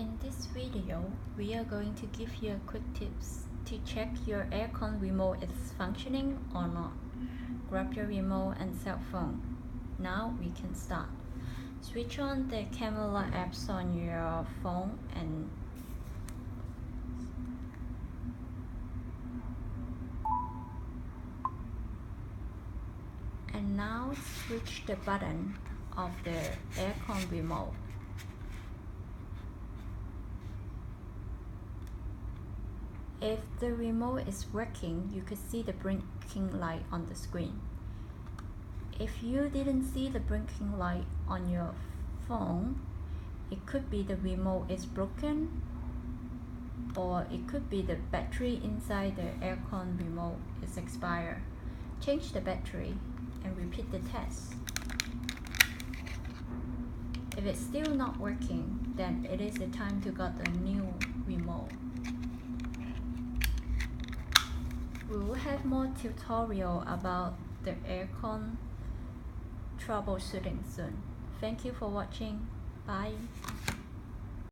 In this video, we are going to give you a quick tips to check your aircon remote is functioning or not. Grab your remote and cell phone. Now we can start. Switch on the camera apps on your phone and now switch the button of the aircon remote. If the remote is working, you could see the blinking light on the screen. If you didn't see the blinking light on your phone, it could be the remote is broken, or it could be the battery inside the aircon remote is expired. Change the battery and repeat the test. If it's still not working, then it is the time to get a new remote. We will have more tutorial about the aircon troubleshooting soon. Thank you for watching. Bye.